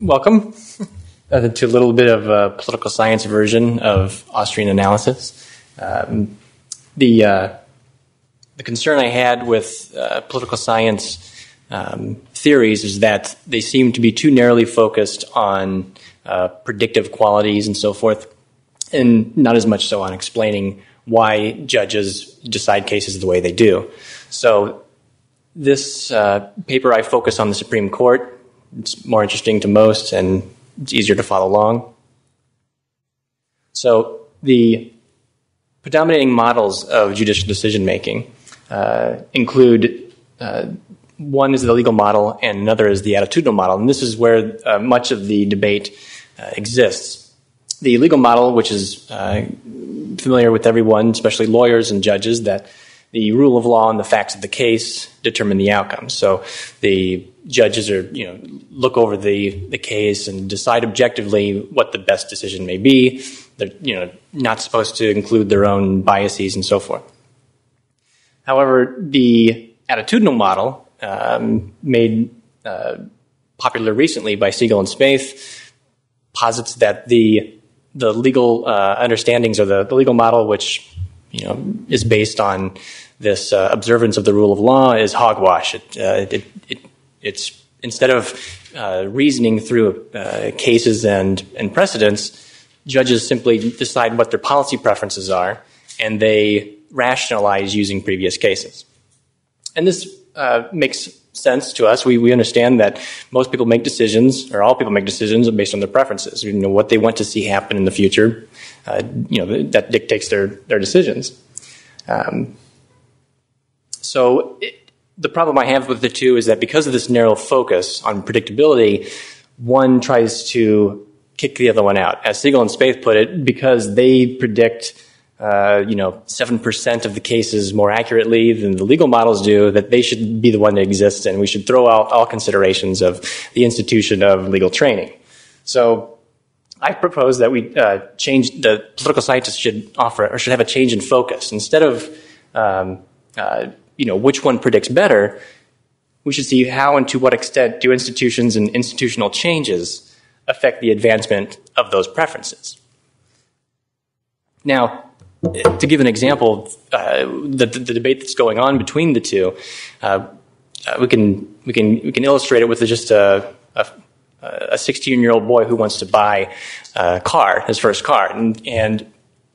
Welcome to a little bit of a political science version of Austrian analysis. The concern I had with political science theories is that they seem to be too narrowly focused on predictive qualities and so forth, and not as much so on explaining why judges decide cases the way they do. So this paper, I focus on the Supreme Court. It's more interesting to most, and it's easier to follow along. So the predominating models of judicial decision-making include one is the legal model and another is the attitudinal model, and this is where much of the debate exists. The legal model, which is familiar with everyone, especially lawyers and judges, that the rule of law and the facts of the case determine the outcome. So the judges are, look over the case and decide objectively what the best decision may be. They're, not supposed to include their own biases and so forth. However, the attitudinal model, made popular recently by Siegel and Spaeth, posits that the legal understandings or the legal model, which is based on this observance of the rule of law, is hogwash. It's instead of reasoning through cases and precedents, judges simply decide what their policy preferences are, and they rationalize using previous cases. And this makes sense to us. We understand that most people make decisions, or all people make decisions based on their preferences. What they want to see happen in the future. That dictates their decisions. The problem I have with the two is that because of this narrow focus on predictability, one tries to kick the other one out. As Siegel and Spaeth put it, because they predict 7% of the cases more accurately than the legal models do, that they should be the one that exists, and we should throw out all considerations of the institution of legal training. So I propose that we change. The political scientists should have a change in focus. Instead of which one predicts better, we should see how and to what extent do institutions and institutional changes affect the advancement of those preferences. Now, to give an example, the debate that's going on between the two, we can illustrate it with just a 16-year-old boy who wants to buy a car, his first car, and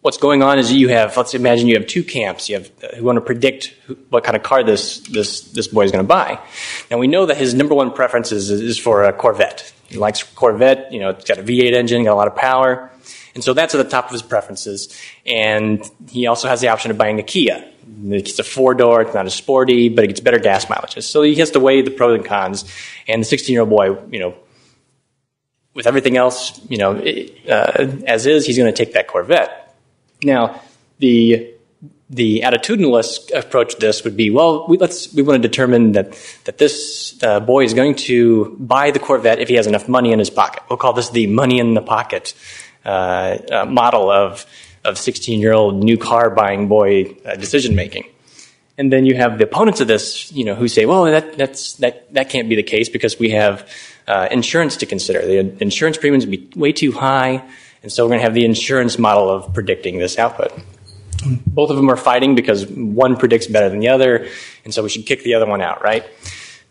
what's going on is let's imagine you have two camps. You have who want to predict what kind of car this boy is going to buy. Now we know that his number one preference is for a Corvette. He likes Corvette. It's got a V8 engine, got a lot of power, and so that's at the top of his preferences. And he also has the option of buying a Kia. It's a four-door. It's not as sporty, but it gets better gas mileage. So he has to weigh the pros and cons. And the 16-year-old boy, with everything else, as is, he's going to take that Corvette. Now, the attitudinalist approach to this would be, well, we want to determine that this boy is going to buy the Corvette if he has enough money in his pocket. We'll call this the money in the pocket model of 16-year-old new car buying boy decision making. And then you have the opponents of this, who say, well, that can't be the case because we have insurance to consider. The insurance premiums would be way too high. And so we're going to have the insurance model of predicting this output. Both of them are fighting because one predicts better than the other, and so we should kick the other one out, right?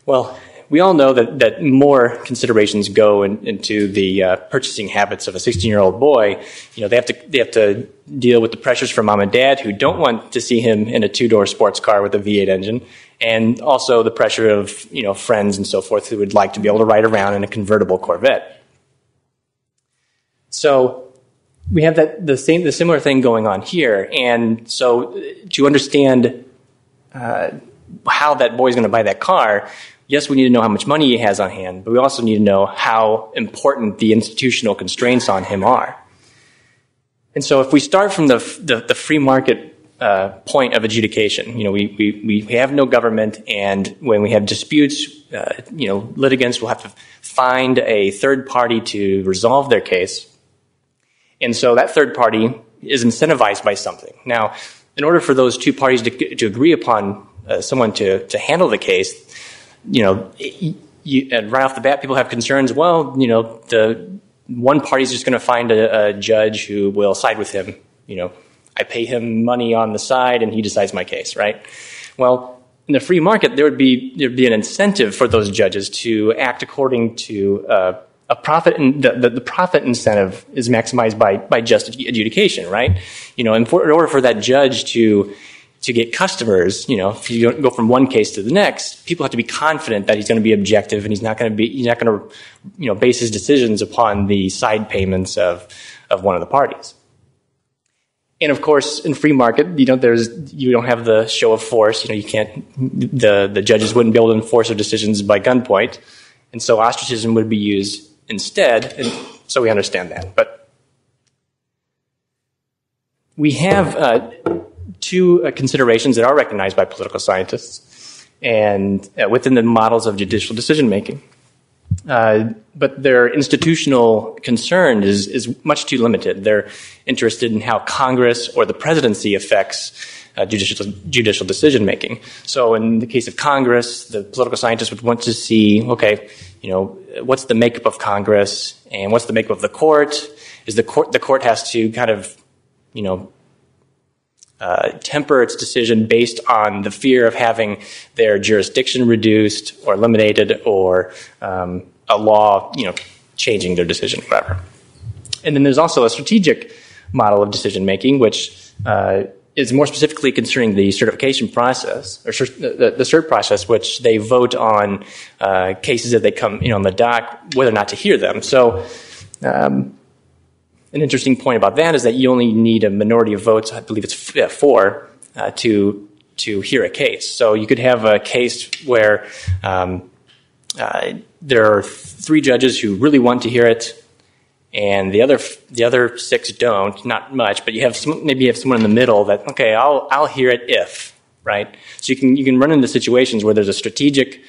Well, we all know that more considerations go into the purchasing habits of a 16-year-old boy. They have to deal with the pressures from mom and dad who don't want to see him in a two-door sports car with a V8 engine, and also the pressure of friends and so forth who would like to be able to ride around in a convertible Corvette. So we have the similar thing going on here, and so to understand how that boy is going to buy that car, yes, we need to know how much money he has on hand, but we also need to know how important the institutional constraints on him are. And so if we start from the free market point of adjudication, we have no government, and when we have disputes, litigants will have to find a third party to resolve their case. And so that third party is incentivized by something. Now, in order for those two parties to agree upon someone to handle the case, and right off the bat, people have concerns. Well, the one party's just going to find a judge who will side with him. I pay him money on the side, and he decides my case, right? Well, in the free market, there'd be an incentive for those judges to act according to a profit, and the profit incentive is maximized by just adjudication, right? In order for that judge to get customers, if you go from one case to the next, people have to be confident that he's going to be objective, and he's not going to base his decisions upon the side payments of one of the parties. And of course, in free market, you don't have the show of force. You can't. The judges wouldn't be able to enforce their decisions by gunpoint, and so ostracism would be used instead. And so we understand that. But we have two considerations that are recognized by political scientists and within the models of judicial decision making. But their institutional concern is much too limited. They're interested in how Congress or the presidency affects judicial decision making. So in the case of Congress, the political scientists would want to see, okay, what's the makeup of Congress and what's the makeup of the court? Is the court has to kind of, temper its decision based on the fear of having their jurisdiction reduced or eliminated, or a law, changing their decision, whatever. And then there's also a strategic model of decision making, which is more specifically concerning the certification process, or the cert process, which they vote on cases that they come on the dock, whether or not to hear them. So an interesting point about that is that you only need a minority of votes, I believe it's 4, to hear a case. So you could have a case where there are 3 judges who really want to hear it, and the other 6 don't, not much, but maybe you have someone in the middle that, okay, I'll hear it if, right? So you can run into situations where there's a strategic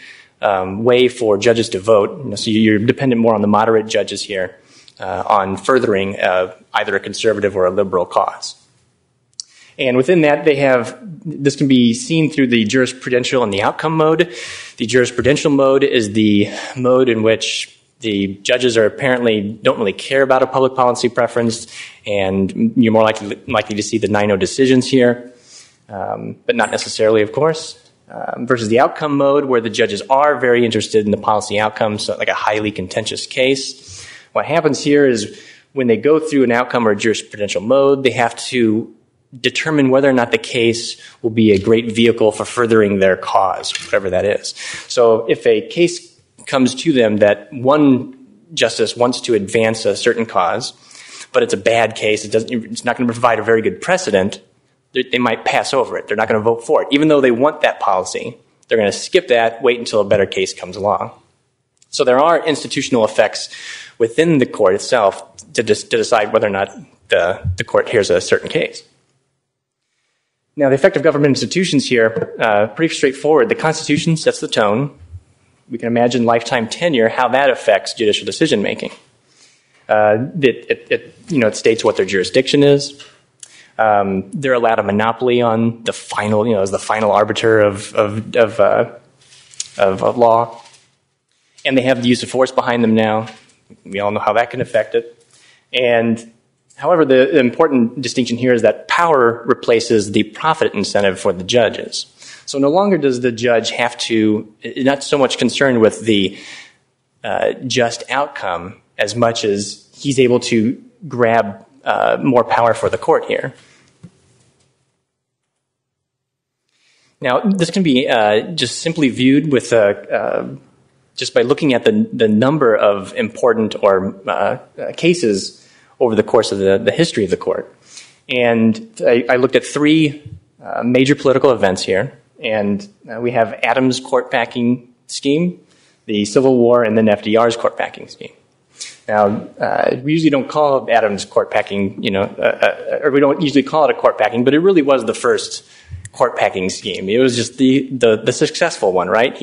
way for judges to vote. So you're dependent more on the moderate judges here on furthering either a conservative or a liberal cause. And within that, this can be seen through the jurisprudential and the outcome mode. The jurisprudential mode is the mode in which the judges don't really care about a public policy preference, and you're more likely to see the 9-0 decisions here, but not necessarily, of course. Versus the outcome mode, where the judges are very interested in the policy outcomes, so like a highly contentious case. What happens here is when they go through an outcome or a jurisprudential mode, they have to determine whether or not the case will be a great vehicle for furthering their cause, whatever that is. So if a case comes to them that one justice wants to advance a certain cause, but it's a bad case, it's not going to provide a very good precedent, they might pass over it. They're not going to vote for it. Even though they want that policy, they're going to skip that, wait until a better case comes along. So there are institutional effects within the court itself to decide whether or not the court hears a certain case. Now, the effect of government institutions here, pretty straightforward. The Constitution sets the tone. We can imagine lifetime tenure, how that affects judicial decision making. It states what their jurisdiction is. They're allowed a monopoly on the final, as the final arbiter of law. And they have the use of force behind them now. We all know how that can affect it. And however, the important distinction here is that power replaces the profit incentive for the judges. So no longer does the judge have to, not so much concerned with the just outcome as much as he's able to grab more power for the court here. Now, this can be just simply viewed with just by looking at the number of important or cases over the course of the history of the court. And I looked at 3 major political events here. And we have Adams' court packing scheme, the Civil War, and then FDR's court packing scheme. Now, we usually don't call Adams' court packing, or we don't usually call it a court packing, but it really was the first court packing scheme. It was just the successful one, right?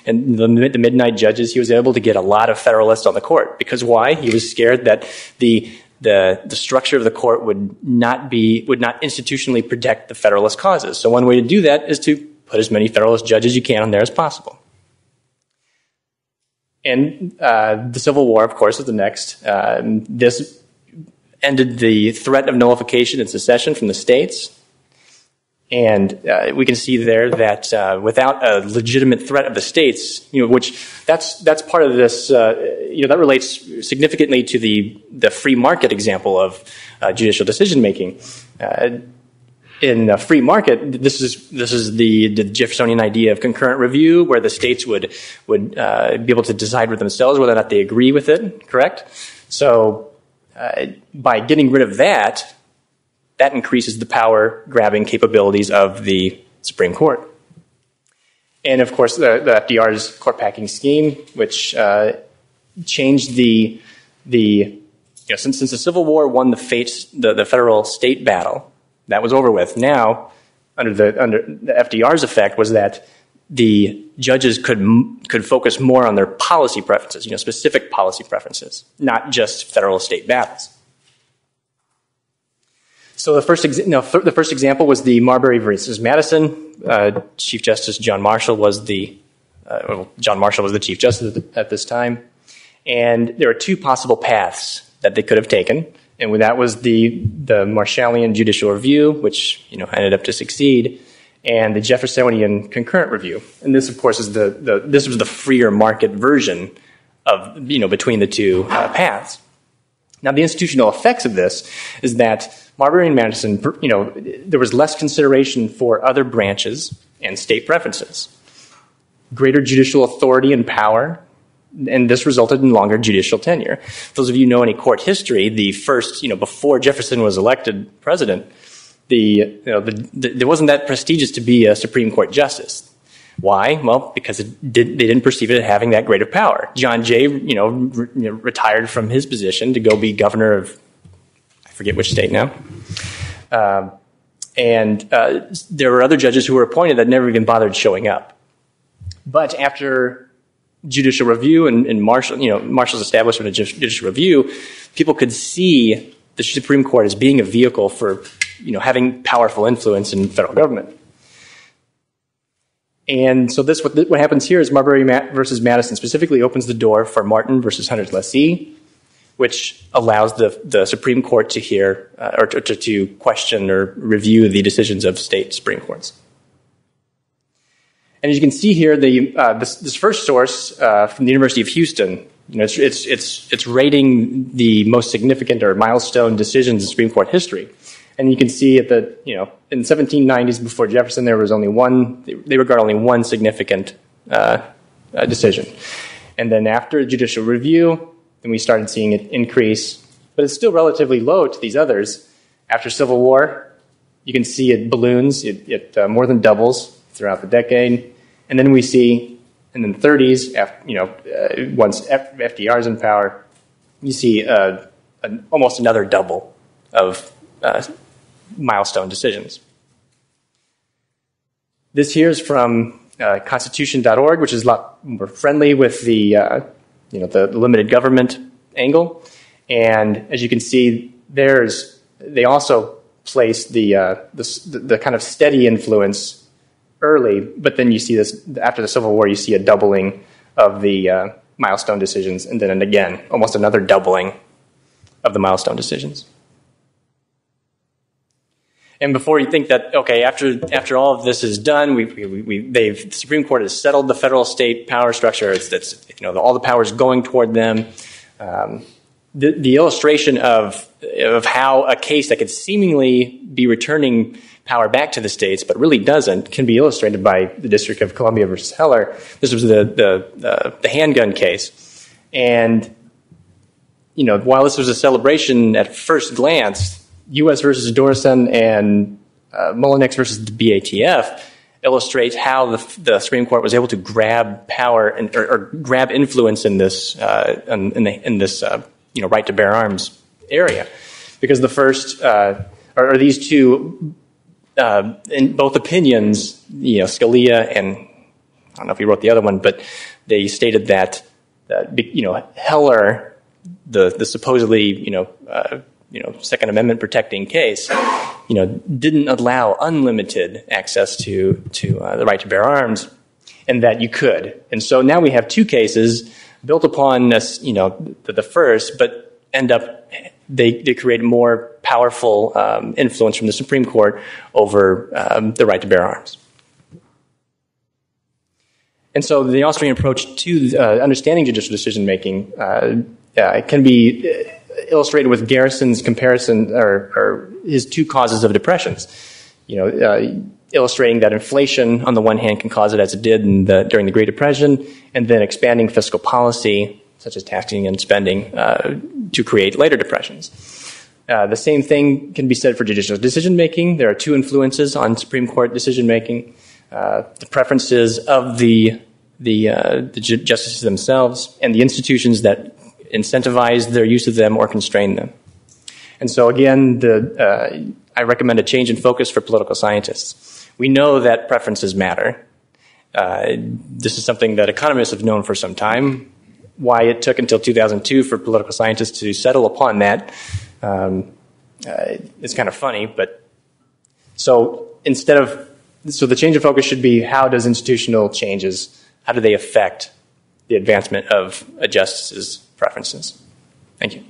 And the midnight judges, he was able to get a lot of Federalists on the court. Because why? He was scared that the structure of the court would not institutionally protect the Federalist causes. So one way to do that is to put as many Federalist judges you can on there as possible. And the Civil War, of course, is the next. This ended the threat of nullification and secession from the states. And we can see there that without a legitimate threat of the states, which that's part of this, that relates significantly to the free market example of judicial decision making. In a free market, this is the Jeffersonian idea of concurrent review, where the states would be able to decide for themselves whether or not they agree with it. Correct? So by getting rid of that increases the power-grabbing capabilities of the Supreme Court. And, of course, the FDR's court-packing scheme, which changed since the Civil War won the federal-state battle, that was over with. Now, under the FDR's effect was that the judges could focus more on their policy preferences, specific policy preferences, not just federal-state battles. So the first example was the Marbury versus Madison. Chief Justice John Marshall was the Chief Justice at this time, and there were two possible paths that they could have taken, and that was the Marshallian judicial review, which ended up to succeed, and the Jeffersonian concurrent review. And this, of course, is this was the freer market version of between the two paths. Now, the institutional effects of this is that Marbury and Madison, there was less consideration for other branches and state preferences, greater judicial authority and power, and this resulted in longer judicial tenure. Those of you who know any court history, the first, before Jefferson was elected president, there wasn't that prestigious to be a Supreme Court justice. Why? Well, because they didn't perceive it as having that greater power. John Jay, retired from his position to go be governor of, I forget which state now. And there were other judges who were appointed that never even bothered showing up. But after judicial review and Marshall's establishment of judicial review, people could see the Supreme Court as being a vehicle for, having powerful influence in federal government. And so what happens here is Marbury versus Madison specifically opens the door for Martin versus Hunter's lessee, which allows the Supreme Court to hear or to question or review the decisions of state Supreme Courts. And as you can see here, this first source from the University of Houston, it's rating the most significant or milestone decisions in Supreme Court history. And you can see in the 1790s, before Jefferson, there was only one. They regard only one significant decision. And then after judicial review, then we started seeing it increase, but it's still relatively low to these others. After Civil War, you can see it balloons. It more than doubles throughout the decade. And then we see in the 30s, once FDR's in power, you see almost another double of milestone decisions. This here is from Constitution.org, which is a lot more friendly with the limited government angle. And as you can see, they also place the kind of steady influence early, but then you see this after the Civil War. You see a doubling of the milestone decisions, and then again almost another doubling of the milestone decisions. And before you think that, okay, after all of this is done, the Supreme Court has settled the federal-state power structure. All the power is going toward them. The illustration of how a case that could seemingly be returning power back to the states, but really doesn't, can be illustrated by the District of Columbia versus Heller. This was the handgun case, and while this was a celebration at first glance, U.S. versus Dorson and Mullinex versus the BATF illustrates how the Supreme Court was able to grab power or grab influence in this right to bear arms area, because the first or these two in both opinions, Scalia and I don't know if he wrote the other one, but they stated that Heller, the supposedly Second Amendment protecting case, didn't allow unlimited access to the right to bear arms, and that you could. And so now we have two cases built upon this, the first, but end up they create more powerful influence from the Supreme Court over the right to bear arms. And so the Austrian approach to understanding judicial decision-making can be illustrated with Garrison's comparison, or his two causes of depressions. Illustrating that inflation, on the one hand, can cause it as it did during the Great Depression, and then expanding fiscal policy, such as taxing and spending, to create later depressions. The same thing can be said for judicial decision-making. There are two influences on Supreme Court decision-making. The preferences of the justices themselves and the institutions that incentivize their use of them or constrain them. And so again, I recommend a change in focus for political scientists. We know that preferences matter. This is something that economists have known for some time. Why it took until 2002 for political scientists to settle upon that is kind of funny, but so the change of focus should be, how does institutional changes, how do they affect the advancement of a justice's preferences? Thank you.